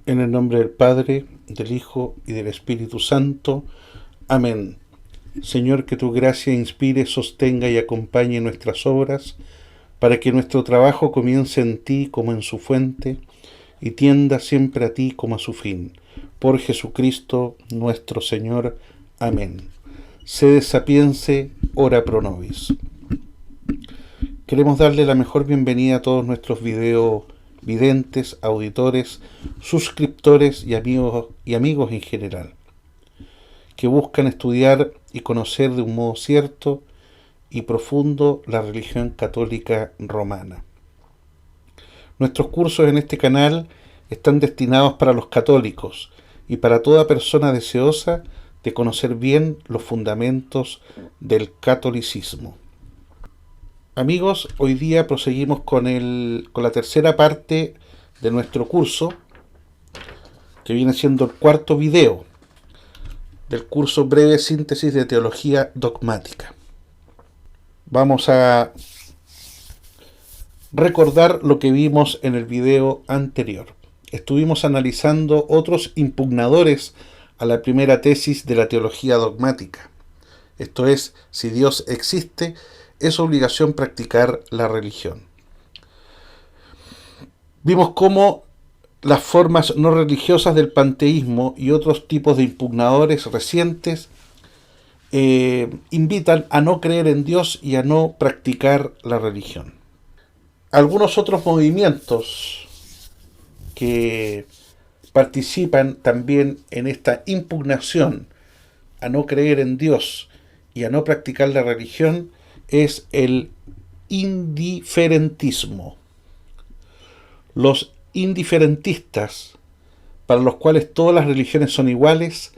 En el nombre del Padre, del Hijo y del Espíritu Santo. Amén. Señor, que tu gracia inspire, sostenga y acompañe nuestras obras, para que nuestro trabajo comience en ti como en su fuente, y tienda siempre a ti como a su fin. Por Jesucristo nuestro Señor. Amén. Sede sapiense, ora pro nobis. Queremos darle la mejor bienvenida a todos nuestros videntes, auditores, suscriptores y amigos en general, que buscan estudiar y conocer de un modo cierto y profundo la religión católica romana. Nuestros cursos en este canal están destinados para los católicos y para toda persona deseosa de conocer bien los fundamentos del catolicismo. Amigos, hoy día proseguimos con la tercera parte de nuestro curso, que viene siendo el cuarto video del curso Breve Síntesis de Teología Dogmática. Vamos a recordar lo que vimos en el video anterior. Estuvimos analizando otros impugnadores a la primera tesis de la teología dogmática. Esto es, si Dios existe, es obligación practicar la religión. Vimos cómo las formas no religiosas del panteísmo y otros tipos de impugnadores recientes invitan a no creer en Dios y a no practicar la religión. Algunos otros movimientos que participan también en esta impugnación a no creer en Dios y a no practicar la religión es el indiferentismo. Los indiferentistas, para los cuales todas las religiones son iguales,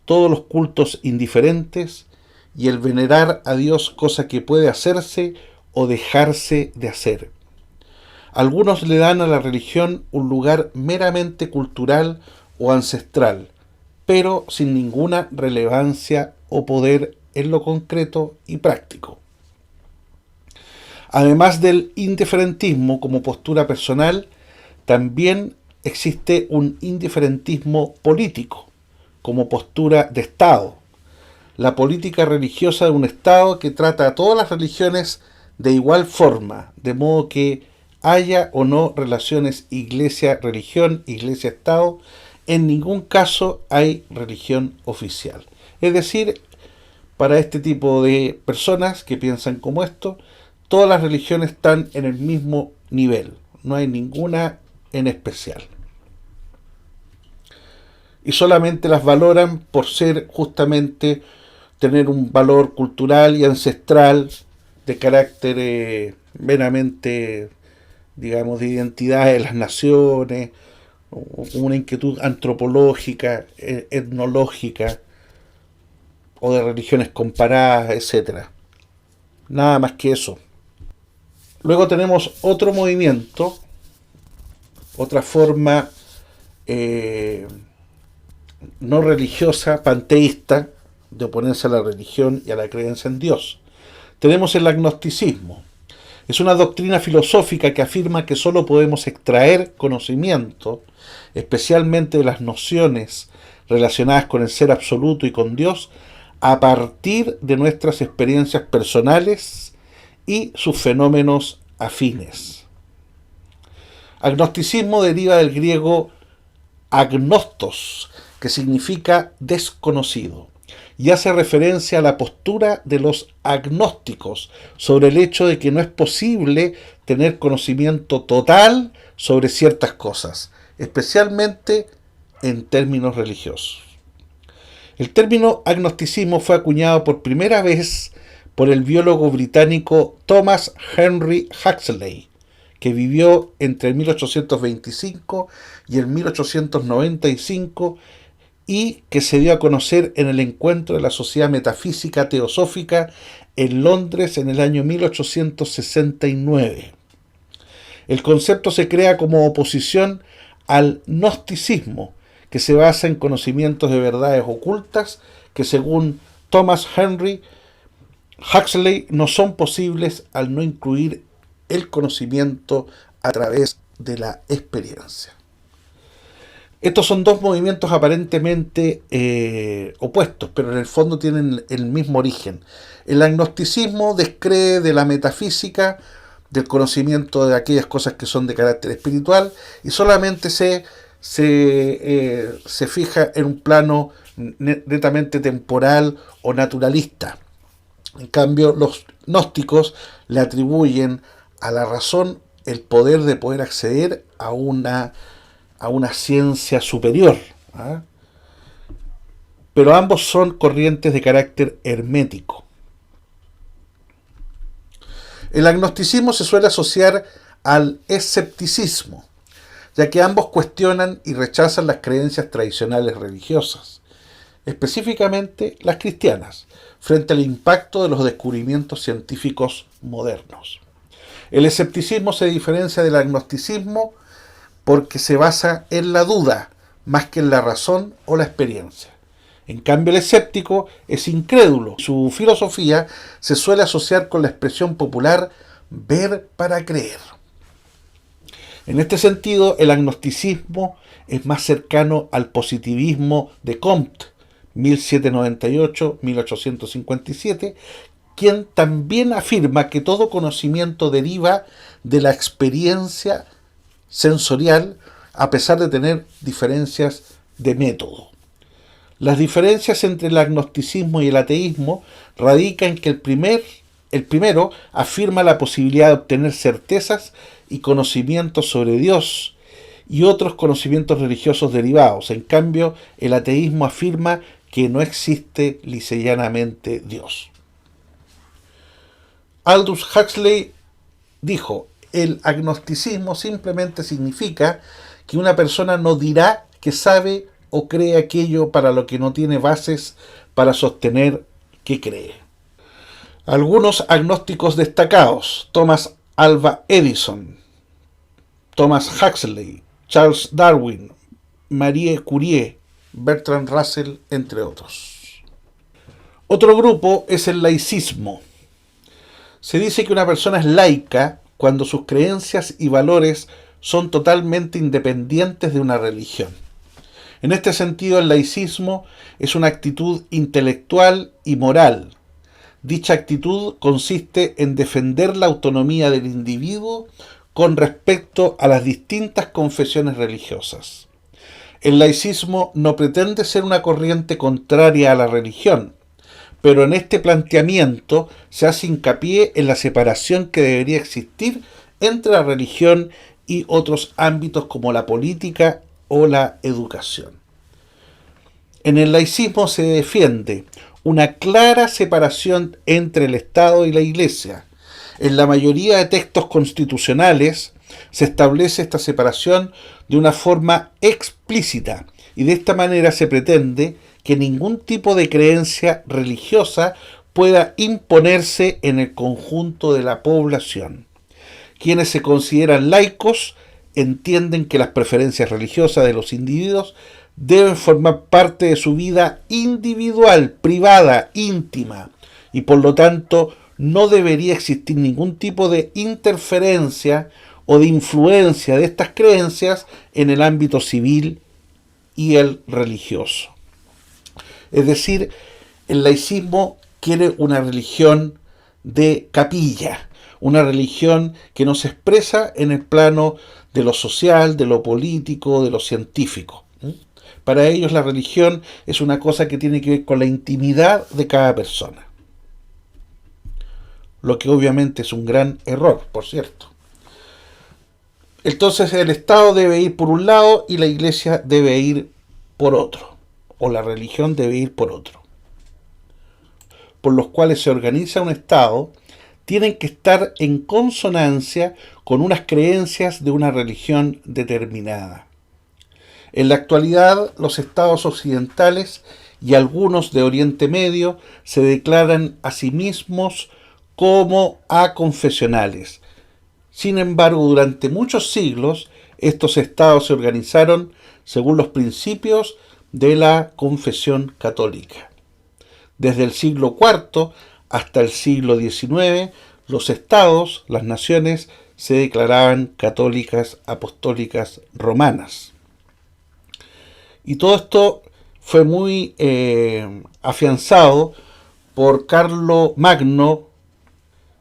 todos los cultos indiferentes, y el venerar a Dios cosa que puede hacerse o dejarse de hacer. Algunos le dan a la religión un lugar meramente cultural o ancestral, pero sin ninguna relevancia o poder en lo concreto y práctico. Además del indiferentismo como postura personal, también existe un indiferentismo político como postura de Estado. La política religiosa de un Estado que trata a todas las religiones de igual forma, de modo que haya o no relaciones iglesia-religión, iglesia-Estado, en ningún caso hay religión oficial. Es decir, para este tipo de personas que piensan como esto, todas las religiones están en el mismo nivel, no hay ninguna en especial. Y solamente las valoran por ser justamente tener un valor cultural y ancestral de carácter meramente, digamos, de identidad de las naciones, una inquietud antropológica, etnológica, o de religiones comparadas, etc. Nada más que eso. Luego tenemos otro movimiento, otra forma no religiosa, panteísta, de oponerse a la religión y a la creencia en Dios. Tenemos el agnosticismo. Es una doctrina filosófica que afirma que solo podemos extraer conocimiento, especialmente de las nociones relacionadas con el ser absoluto y con Dios, a partir de nuestras experiencias personales y sus fenómenos afines. Agnosticismo deriva del griego agnostos, que significa desconocido, y hace referencia a la postura de los agnósticos sobre el hecho de que no es posible tener conocimiento total sobre ciertas cosas, especialmente en términos religiosos. El término agnosticismo fue acuñado por primera vez por el biólogo británico Thomas Henry Huxley, que vivió entre el 1825 y el 1895 y que se dio a conocer en el encuentro de la Sociedad Metafísica Teosófica en Londres en el año 1869. El concepto se crea como oposición al gnosticismo, que se basa en conocimientos de verdades ocultas que, según Thomas Henry Huxley, no son posibles al no incluir el conocimiento a través de la experiencia. Estos son dos movimientos aparentemente opuestos, pero en el fondo tienen el mismo origen. El agnosticismo descree de la metafísica, del conocimiento de aquellas cosas que son de carácter espiritual, y solamente se fija en un plano netamente temporal o naturalista. En cambio, los gnósticos le atribuyen a la razón el poder de poder acceder a una ciencia superior. ¿Ah? Pero ambos son corrientes de carácter hermético. El agnosticismo se suele asociar al escepticismo, ya que ambos cuestionan y rechazan las creencias tradicionales religiosas, específicamente las cristianas, frente al impacto de los descubrimientos científicos modernos. El escepticismo se diferencia del agnosticismo porque se basa en la duda más que en la razón o la experiencia. En cambio, el escéptico es incrédulo. Su filosofía se suele asociar con la expresión popular ver para creer. En este sentido, el agnosticismo es más cercano al positivismo de Comte, 1798-1857, quien también afirma que todo conocimiento deriva de la experiencia sensorial, a pesar de tener diferencias de método. Las diferencias entre el agnosticismo y el ateísmo radican en que el primero afirma la posibilidad de obtener certezas y conocimientos sobre Dios y otros conocimientos religiosos derivados. En cambio, el ateísmo afirma que no existe lisa y llanamente Dios. Aldous Huxley dijo: el agnosticismo simplemente significa que una persona no dirá que sabe o cree aquello para lo que no tiene bases para sostener que cree. Algunos agnósticos destacados: Thomas Alva Edison, Thomas Huxley, Charles Darwin, Marie Curie, Bertrand Russell, entre otros. Otro grupo es el laicismo. Se dice que una persona es laica cuando sus creencias y valores son totalmente independientes de una religión. En este sentido, el laicismo es una actitud intelectual y moral. Dicha actitud consiste en defender la autonomía del individuo con respecto a las distintas confesiones religiosas. El laicismo no pretende ser una corriente contraria a la religión, pero en este planteamiento se hace hincapié en la separación que debería existir entre la religión y otros ámbitos como la política o la educación. En el laicismo se defiende una clara separación entre el Estado y la Iglesia. En la mayoría de textos constitucionales se establece esta separación de una forma explícita y de esta manera se pretende que ningún tipo de creencia religiosa pueda imponerse en el conjunto de la población. Quienes se consideran laicos entienden que las preferencias religiosas de los individuos deben formar parte de su vida individual, privada, íntima, y por lo tanto no debería existir ningún tipo de interferencia o de influencia de estas creencias en el ámbito civil y el religioso. Es decir, el laicismo quiere una religión de capilla, una religión que no se expresa en el plano de lo social, de lo político, de lo científico. Para ellos la religión es una cosa que tiene que ver con la intimidad de cada persona. Lo que obviamente es un gran error, por cierto. Entonces el Estado debe ir por un lado y la Iglesia debe ir por otro, o la religión debe ir por otro. Por los cuales se organiza un Estado, tienen que estar en consonancia con unas creencias de una religión determinada. En la actualidad, los estados occidentales y algunos de Oriente Medio se declaran a sí mismos como aconfesionales. Sin embargo, durante muchos siglos, estos estados se organizaron según los principios de la confesión católica. Desde el siglo IV hasta el siglo XIX, los estados, las naciones, se declaraban católicas apostólicas romanas. Y todo esto fue muy afianzado por Carlo Magno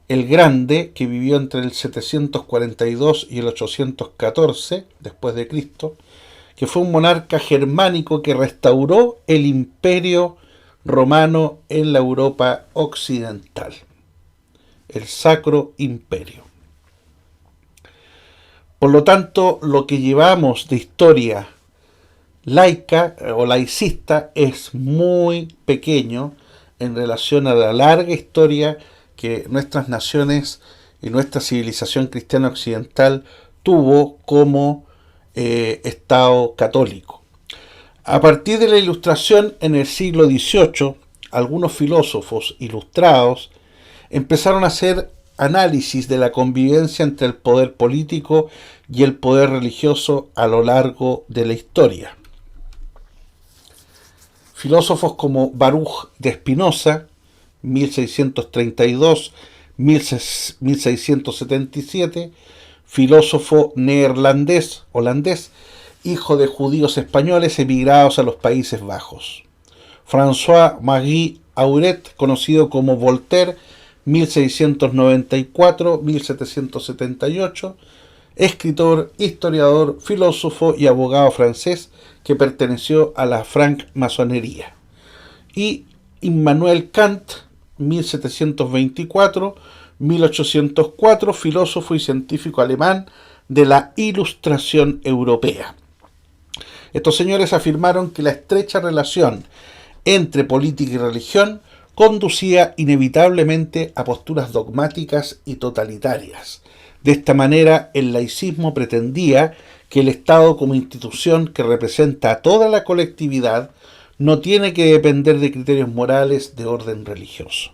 el Grande, que vivió entre el 742 y el 814 después de Cristo, que fue un monarca germánico que restauró el imperio romano en la Europa occidental, el Sacro Imperio. Por lo tanto, lo que llevamos de historia laica o laicista es muy pequeño en relación a la larga historia que nuestras naciones y nuestra civilización cristiana occidental tuvo como Estado católico. A partir de la Ilustración en el siglo XVIII, algunos filósofos ilustrados empezaron a hacer análisis de la convivencia entre el poder político y el poder religioso a lo largo de la historia. Filósofos como Baruch de Spinoza, 1632-1677, filósofo holandés, hijo de judíos españoles emigrados a los Países Bajos. François-Marie Arouet, conocido como Voltaire, 1694-1778, escritor, historiador, filósofo y abogado francés que perteneció a la francmasonería. Y Immanuel Kant, 1724-1804, filósofo y científico alemán de la Ilustración europea. Estos señores afirmaron que la estrecha relación entre política y religión conducía inevitablemente a posturas dogmáticas y totalitarias. De esta manera, el laicismo pretendía que el Estado, como institución que representa a toda la colectividad, no tiene que depender de criterios morales de orden religioso.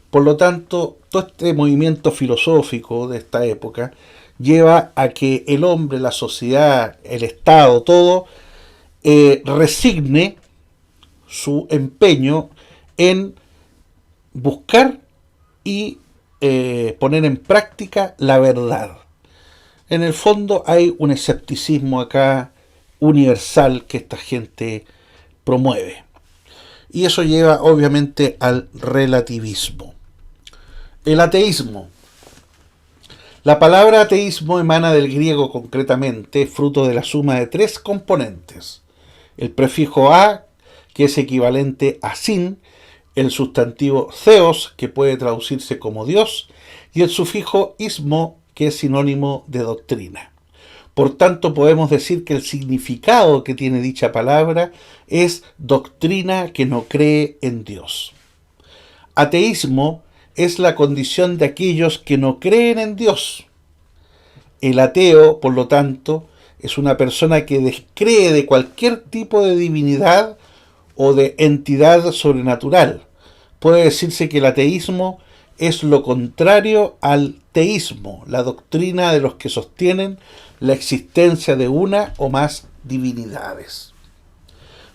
Por lo tanto, todo este movimiento filosófico de esta época lleva a que el hombre, la sociedad, el Estado, todo, resigne su empeño en buscar y poner en práctica la verdad. En el fondo hay un escepticismo acá universal que esta gente promueve. Y eso lleva obviamente al relativismo. El ateísmo. La palabra ateísmo emana del griego concretamente, fruto de la suma de tres componentes. El prefijo a, que es equivalente a sin, el sustantivo theos, que puede traducirse como Dios, y el sufijo ismo, que es sinónimo de doctrina. Por tanto, podemos decir que el significado que tiene dicha palabra es doctrina que no cree en Dios. Ateísmo es la condición de aquellos que no creen en Dios. El ateo, por lo tanto, es una persona que descree de cualquier tipo de divinidad o de entidad sobrenatural. Puede decirse que el ateísmo es lo contrario al teísmo, la doctrina de los que sostienen la existencia de una o más divinidades.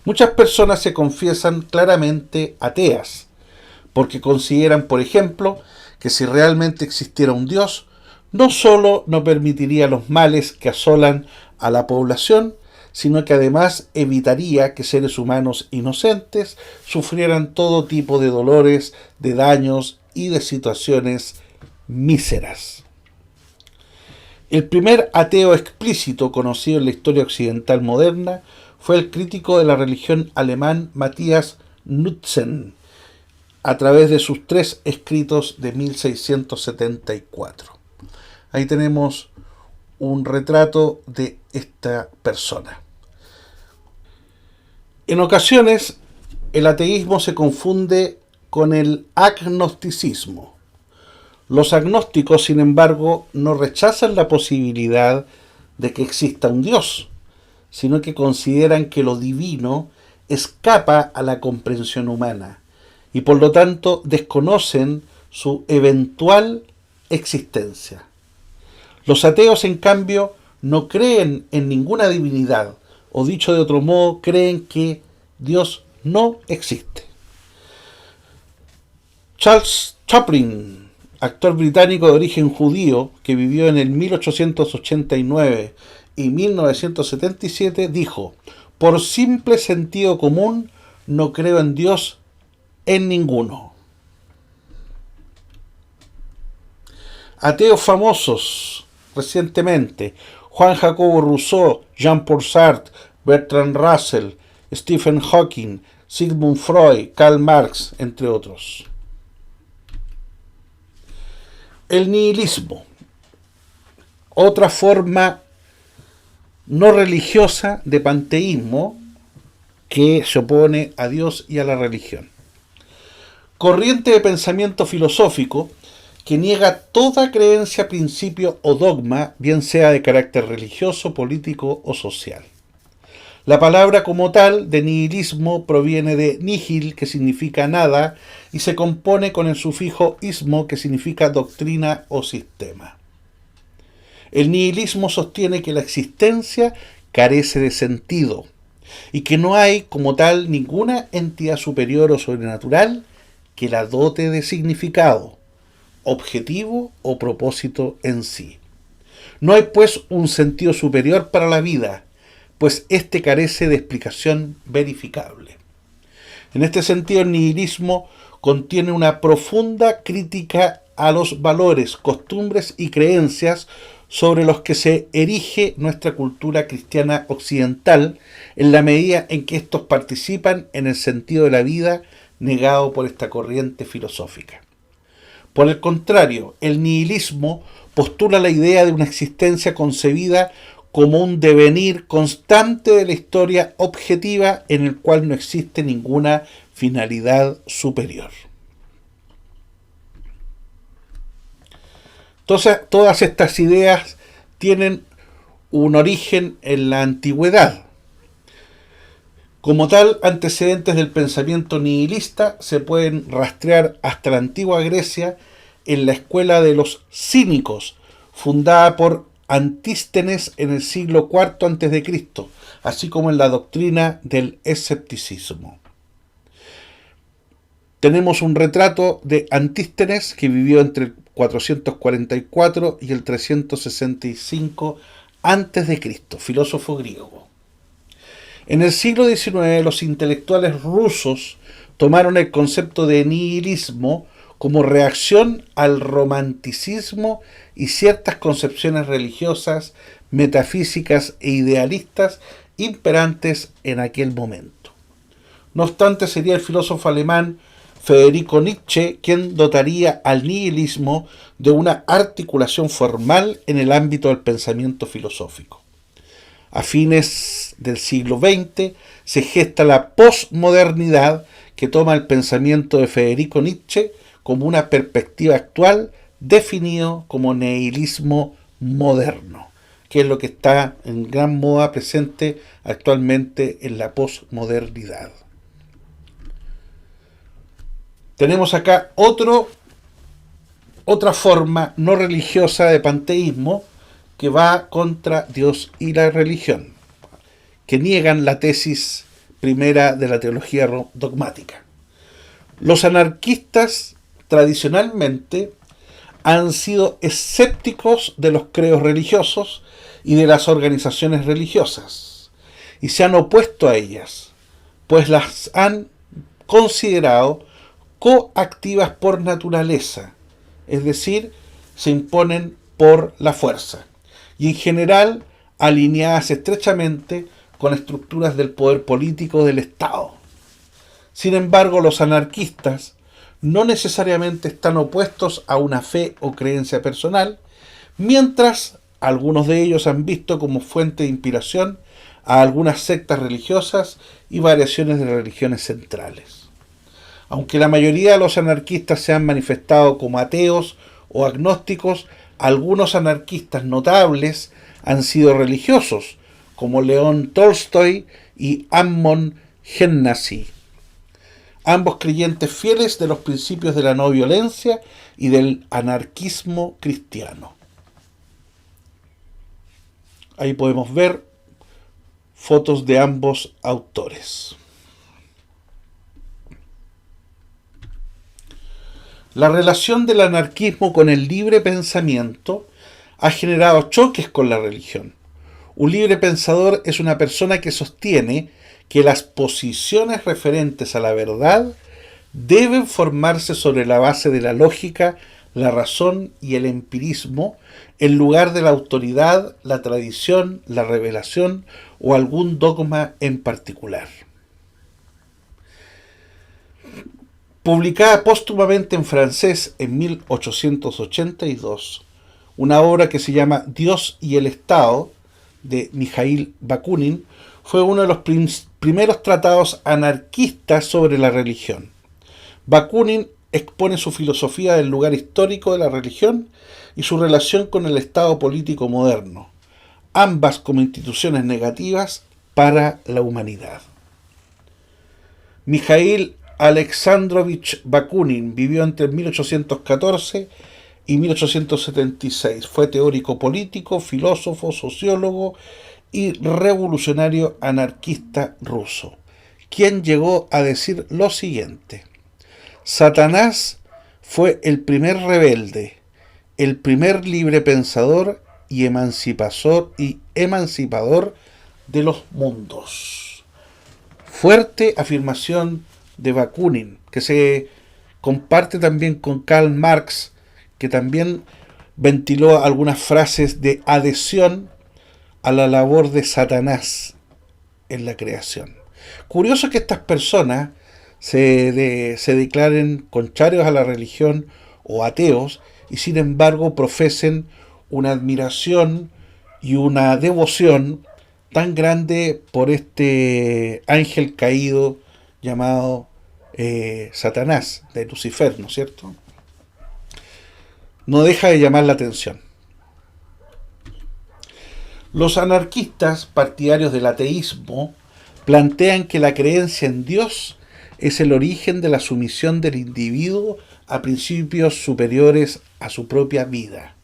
Muchas personas se confiesan claramente ateas, porque consideran, por ejemplo, que si realmente existiera un Dios, no solo no permitiría los males que asolan a la población, sino que además evitaría que seres humanos inocentes sufrieran todo tipo de dolores, de daños y de situaciones míseras. El primer ateo explícito conocido en la historia occidental moderna fue el crítico de la religión alemán Matthias Nutzen, a través de sus tres escritos de 1674. Ahí tenemos un retrato de esta persona. En ocasiones, el ateísmo se confunde con el agnosticismo. Los agnósticos, sin embargo, no rechazan la posibilidad de que exista un Dios, sino que consideran que lo divino escapa a la comprensión humana y por lo tanto desconocen su eventual existencia. Los ateos, en cambio, no creen en ninguna divinidad, o dicho de otro modo, creen que Dios no existe. Charles Chaplin, actor británico de origen judío que vivió en el 1889 y 1977, dijo: Por simple sentido común, no creo en Dios en ninguno. Ateos famosos recientemente: Juan Jacobo Rousseau, Jean-Paul Sartre, Bertrand Russell, Stephen Hawking, Sigmund Freud, Karl Marx, entre otros. El nihilismo, otra forma no religiosa de panteísmo que se opone a Dios y a la religión. Corriente de pensamiento filosófico que niega toda creencia, principio o dogma, bien sea de carácter religioso, político o social. La palabra como tal de nihilismo proviene de nihil, que significa nada, y se compone con el sufijo ismo, que significa doctrina o sistema. El nihilismo sostiene que la existencia carece de sentido y que no hay como tal ninguna entidad superior o sobrenatural que la dote de significado, objetivo o propósito en sí. No hay pues un sentido superior para la vida, pues éste carece de explicación verificable. En este sentido, el nihilismo contiene una profunda crítica a los valores, costumbres y creencias sobre los que se erige nuestra cultura cristiana occidental, en la medida en que estos participan en el sentido de la vida negado por esta corriente filosófica. Por el contrario, el nihilismo postula la idea de una existencia concebida como un devenir constante de la historia objetiva en el cual no existe ninguna finalidad superior. Entonces, todas estas ideas tienen un origen en la antigüedad. Como tal, antecedentes del pensamiento nihilista se pueden rastrear hasta la antigua Grecia en la escuela de los cínicos, fundada por Antístenes en el siglo IV a.C., así como en la doctrina del escepticismo. Tenemos un retrato de Antístenes, que vivió entre el 444 y el 365 a.C., filósofo griego. En el siglo XIX, los intelectuales rusos tomaron el concepto de nihilismo como reacción al romanticismo y ciertas concepciones religiosas, metafísicas e idealistas imperantes en aquel momento. No obstante, sería el filósofo alemán Federico Nietzsche quien dotaría al nihilismo de una articulación formal en el ámbito del pensamiento filosófico. A fines del siglo XX se gesta la posmodernidad, que toma el pensamiento de Federico Nietzsche como una perspectiva actual, definido como nihilismo moderno, que es lo que está en gran moda presente actualmente en la posmodernidad. Tenemos acá otra forma no religiosa de panteísmo que va contra Dios y la religión, que niegan la tesis primera de la teología dogmática. Los anarquistas tradicionalmente han sido escépticos de los credos religiosos y de las organizaciones religiosas, y se han opuesto a ellas, pues las han considerado coactivas por naturaleza, es decir, se imponen por la fuerza, y en general alineadas estrechamente con estructuras del poder político del Estado. Sin embargo, los anarquistas no necesariamente están opuestos a una fe o creencia personal, mientras algunos de ellos han visto como fuente de inspiración a algunas sectas religiosas y variaciones de religiones centrales. Aunque la mayoría de los anarquistas se han manifestado como ateos o agnósticos, algunos anarquistas notables han sido religiosos, como León Tolstoy y Ammon Gennasy, ambos creyentes fieles de los principios de la no violencia y del anarquismo cristiano. Ahí podemos ver fotos de ambos autores. La relación del anarquismo con el libre pensamiento ha generado choques con la religión. Un libre pensador es una persona que sostiene que las posiciones referentes a la verdad deben formarse sobre la base de la lógica, la razón y el empirismo, en lugar de la autoridad, la tradición, la revelación o algún dogma en particular. Publicada póstumamente en francés en 1882, una obra que se llama Dios y el Estado, de Mikhail Bakunin, fue uno de los primeros tratados anarquistas sobre la religión. Bakunin expone su filosofía del lugar histórico de la religión y su relación con el Estado político moderno, ambas como instituciones negativas para la humanidad. Mikhail Alexandrovich Bakunin vivió entre 1814 y 1876. Fue teórico político, filósofo, sociólogo y revolucionario anarquista ruso, quien llegó a decir lo siguiente: Satanás fue el primer rebelde, el primer libre pensador y emancipador de los mundos. Fuerte afirmación de Bakunin, que se comparte también con Karl Marx, que también ventiló algunas frases de adhesión a la labor de Satanás en la creación. Curioso que estas personas se declaren contrarios a la religión o ateos y sin embargo profesen una admiración y una devoción tan grande por este ángel caído llamado Satanás, de Lucifer, ¿no es cierto? No deja de llamar la atención. Los anarquistas, partidarios del ateísmo, plantean que la creencia en Dios es el origen de la sumisión del individuo a principios superiores a su propia vida,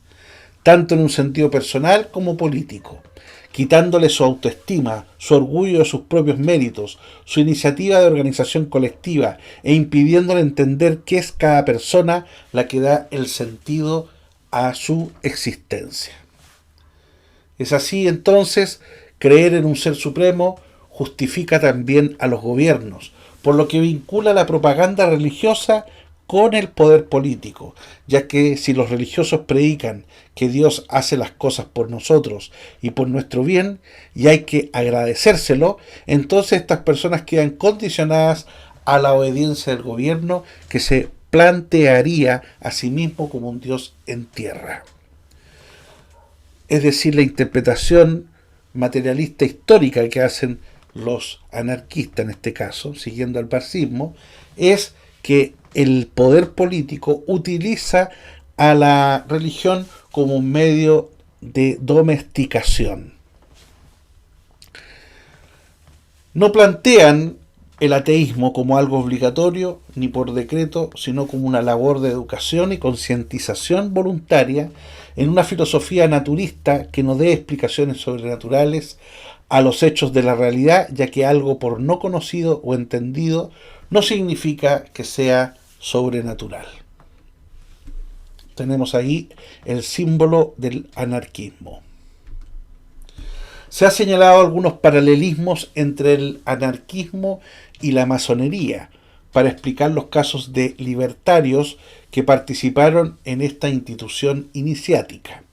tanto en un sentido personal como político, quitándole su autoestima, su orgullo de sus propios méritos, su iniciativa de organización colectiva e impidiéndole entender que es cada persona la que da el sentido a su existencia. Es así entonces, creer en un ser supremo justifica también a los gobiernos, por lo que vincula la propaganda religiosa con el poder político, ya que si los religiosos predican que Dios hace las cosas por nosotros y por nuestro bien, y hay que agradecérselo, entonces estas personas quedan condicionadas a la obediencia del gobierno, que se plantearía a sí mismo como un Dios en tierra. Es decir, la interpretación materialista histórica que hacen los anarquistas, en este caso, siguiendo al marxismo, es que el poder político utiliza a la religión como un medio de domesticación. No plantean el ateísmo como algo obligatorio ni por decreto, sino como una labor de educación y concientización voluntaria en una filosofía naturista que no dé explicaciones sobrenaturales a los hechos de la realidad, ya que algo por no conocido o entendido no significa que sea sobrenatural. Tenemos ahí el símbolo del anarquismo. Se ha señalado algunos paralelismos entre el anarquismo y la masonería para explicar los casos de libertarios que participaron en esta institución iniciática.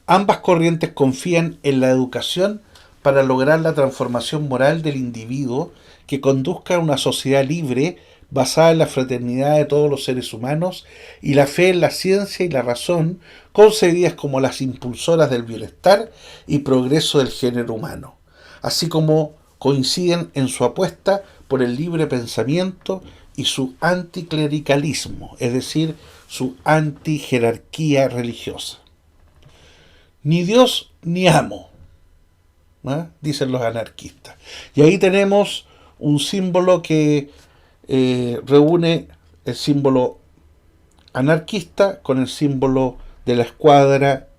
Ambas corrientes confían en la educación para lograr la transformación moral del individuo que conduzca a una sociedad libre basada en la fraternidad de todos los seres humanos y la fe en la ciencia y la razón, concebidas como las impulsoras del bienestar y progreso del género humano, así como coinciden en su apuesta por el libre pensamiento y su anticlericalismo, es decir, su antijerarquía religiosa. Ni Dios ni amo, ¿eh? Dicen los anarquistas. Y ahí tenemos un símbolo que reúne el símbolo anarquista con el símbolo de la escuadra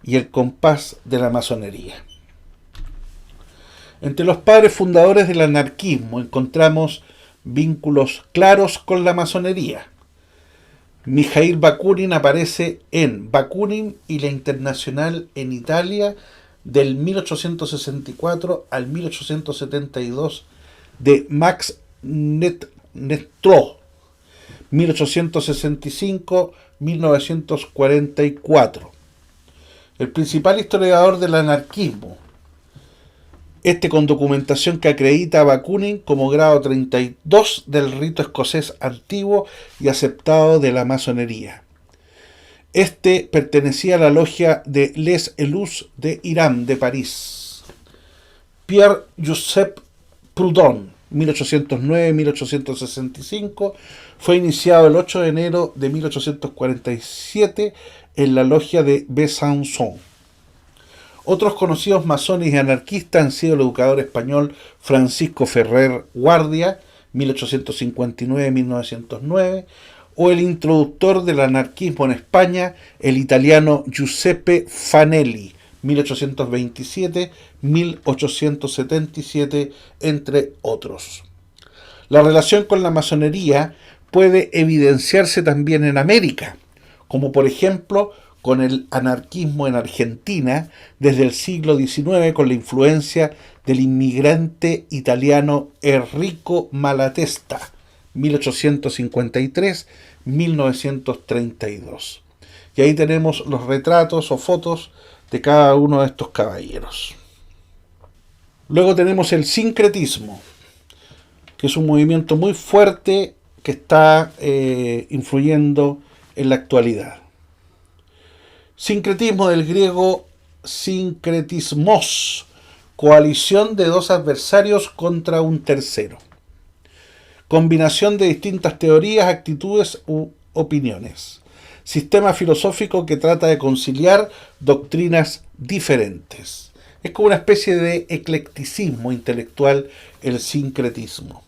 y el compás de la masonería. Entre los padres fundadores del anarquismo encontramos vínculos claros con la masonería. Mikhail Bakunin aparece en Bakunin y la Internacional en Italia del 1864 al 1872 de Max Nestró, 1865-1944, el principal historiador del anarquismo, este con documentación que acredita a Bakunin como grado 32 del rito escocés antiguo y aceptado de la masonería. Este pertenecía a la logia de Les Elus de Irán, de París. Pierre-Joseph Proudhon, 1809-1865, fue iniciado el 8 de enero de 1847 en la logia de Besançon. Otros conocidos masones y anarquistas han sido el educador español Francisco Ferrer Guardia, 1859-1909, o el introductor del anarquismo en España, el italiano Giuseppe Fanelli, 1827-1877, entre otros. La relación con la masonería puede evidenciarse también en América, como por ejemplo con el anarquismo en Argentina desde el siglo XIX con la influencia del inmigrante italiano Enrico Malatesta, 1853-1932. Y ahí tenemos los retratos o fotos de cada uno de estos caballeros. Luego tenemos el sincretismo, que es un movimiento muy fuerte que está influyendo en la actualidad. Sincretismo, del griego sincretismos, coalición de dos adversarios contra un tercero. Combinación de distintas teorías, actitudes u opiniones. Sistema filosófico que trata de conciliar doctrinas diferentes. Es como una especie de eclecticismo intelectual el sincretismo.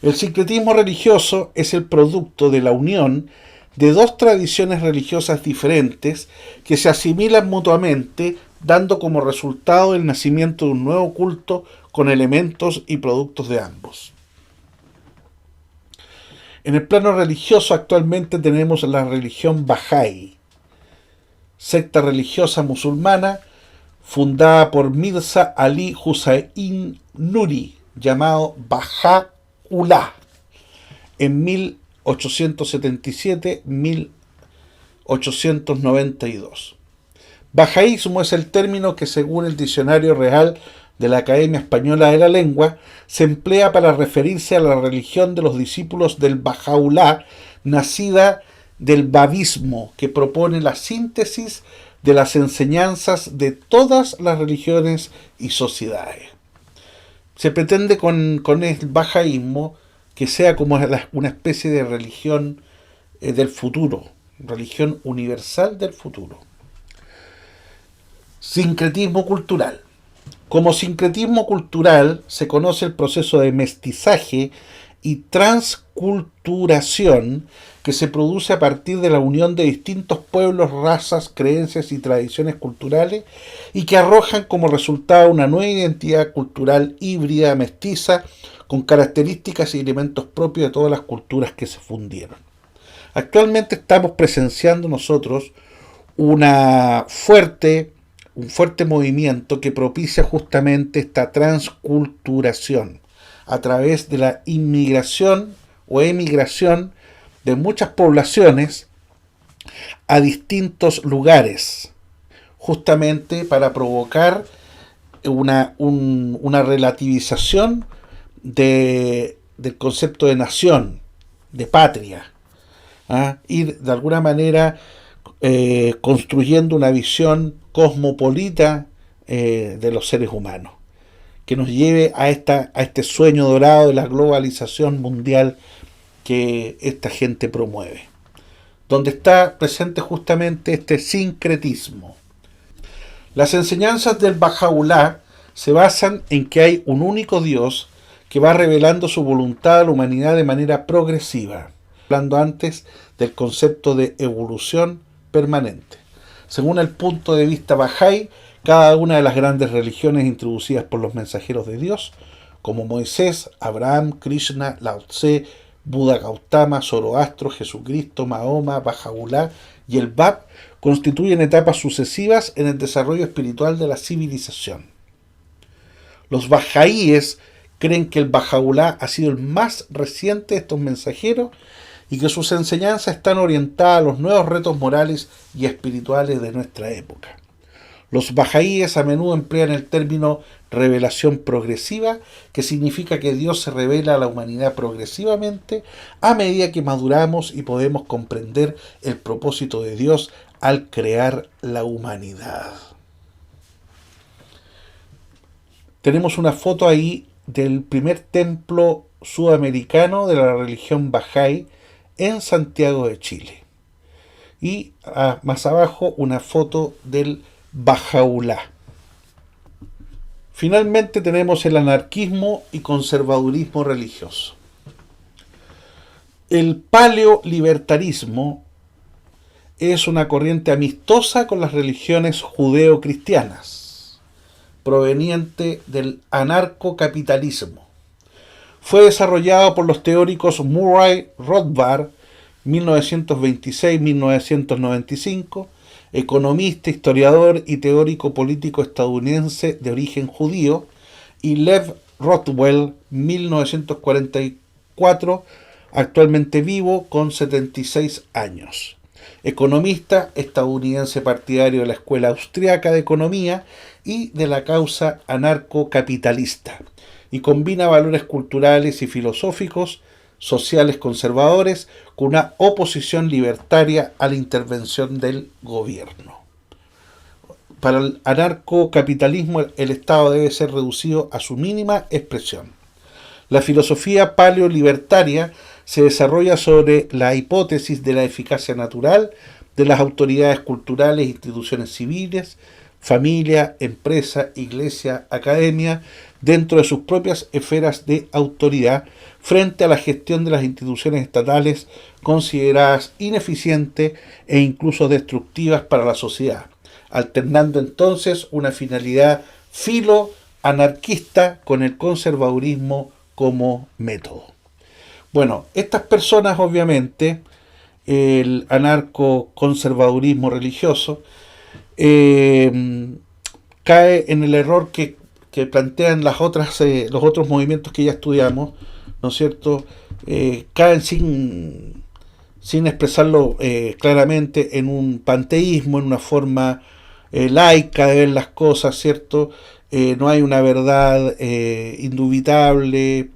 El sincretismo religioso es el producto de la unión de dos tradiciones religiosas diferentes que se asimilan mutuamente, dando como resultado el nacimiento de un nuevo culto con elementos y productos de ambos. En el plano religioso actualmente tenemos la religión Bahá'í, secta religiosa musulmana fundada por Mirza Ali Hussain Nuri, llamado Baha'u'lláh, en 1877-1892. Bajaísmo es el término que, según el Diccionario Real de la Academia Española de la Lengua, se emplea para referirse a la religión de los discípulos del Baha'u'lláh, nacida del babismo, que propone la síntesis de las enseñanzas de todas las religiones y sociedades. Se pretende con el bajaísmo que sea como una especie de religión del futuro, religión universal del futuro. Sincretismo cultural. Como sincretismo cultural se conoce el proceso de mestizaje y transculturación que se produce a partir de la unión de distintos pueblos, razas, creencias y tradiciones culturales y que arrojan como resultado una nueva identidad cultural híbrida, mestiza, con características y elementos propios de todas las culturas que se fundieron. Actualmente estamos presenciando nosotros un fuerte movimiento que propicia justamente esta transculturación a través de la inmigración o emigración de muchas poblaciones a distintos lugares, justamente para provocar una relativización del concepto de nación, de patria, ir de alguna manera construyendo una visión cosmopolita de los seres humanos, que nos lleve a este sueño dorado de la globalización mundial que esta gente promueve, donde está presente justamente este sincretismo. Las enseñanzas del Baha'u'lláh se basan en que hay un único Dios que va revelando su voluntad a la humanidad de manera progresiva, hablando antes del concepto de evolución permanente. Según el punto de vista Bahá'í, cada una de las grandes religiones introducidas por los mensajeros de Dios, como Moisés, Abraham, Krishna, Lao Tse, Buda Gautama, Zoroastro, Jesucristo, Mahoma, Baha'u'lláh y el Bab, constituyen etapas sucesivas en el desarrollo espiritual de la civilización. Los bahá'íes creen que el Bahá'u'lláh ha sido el más reciente de estos mensajeros y que sus enseñanzas están orientadas a los nuevos retos morales y espirituales de nuestra época. Los bahá'íes a menudo emplean el término revelación progresiva, que significa que Dios se revela a la humanidad progresivamente a medida que maduramos y podemos comprender el propósito de Dios al crear la humanidad. Tenemos una foto ahí del primer templo sudamericano de la religión Bahá'í en Santiago de Chile. Y más abajo una foto del Bahá'u'lláh. Finalmente tenemos el anarquismo y conservadurismo religioso. El paleolibertarismo es una corriente amistosa con las religiones judeo-cristianas, proveniente del anarcocapitalismo. Fue desarrollado por los teóricos Murray Rothbard, 1926-1995, economista, historiador y teórico político estadounidense de origen judío, y Lev Rothwell, 1944, actualmente vivo con 76 años. Economista estadounidense partidario de la Escuela Austriaca de Economía y de la causa anarcocapitalista, y combina valores culturales y filosóficos, sociales conservadores, con una oposición libertaria a la intervención del gobierno. Para el anarcocapitalismo, el Estado debe ser reducido a su mínima expresión. La filosofía paleolibertaria se desarrolla sobre la hipótesis de la eficacia natural de las autoridades culturales e instituciones civiles, familia, empresa, iglesia, academia, dentro de sus propias esferas de autoridad, frente a la gestión de las instituciones estatales consideradas ineficientes e incluso destructivas para la sociedad, alternando entonces una finalidad filo-anarquista con el conservadurismo como método. Bueno, estas personas, obviamente, el anarco-conservadurismo religioso, cae en el error que plantean los otros movimientos que ya estudiamos, ¿no es cierto? Caen sin expresarlo claramente en un panteísmo, en una forma laica de ver las cosas, ¿cierto? No hay una verdad indubitable,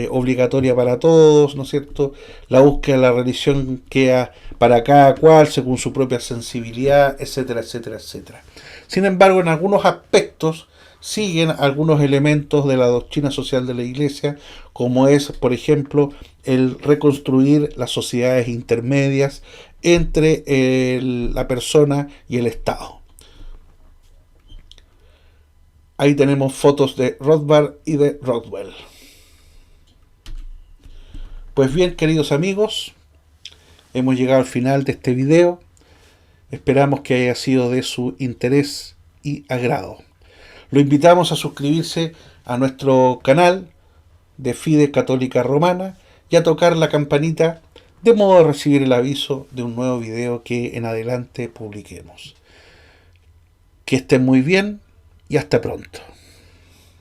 obligatoria para todos, ¿no es cierto? La búsqueda de la religión queda para cada cual según su propia sensibilidad, etcétera, etcétera, etcétera. Sin embargo, en algunos aspectos siguen algunos elementos de la doctrina social de la Iglesia, como es, por ejemplo, el reconstruir las sociedades intermedias entre la persona y el Estado. Ahí tenemos fotos de Rothbard y de Rothwell. Pues bien, queridos amigos, hemos llegado al final de este video. Esperamos que haya sido de su interés y agrado. Lo invitamos a suscribirse a nuestro canal de Fide Católica Romana y a tocar la campanita de modo de recibir el aviso de un nuevo video que en adelante publiquemos. Que estén muy bien y hasta pronto.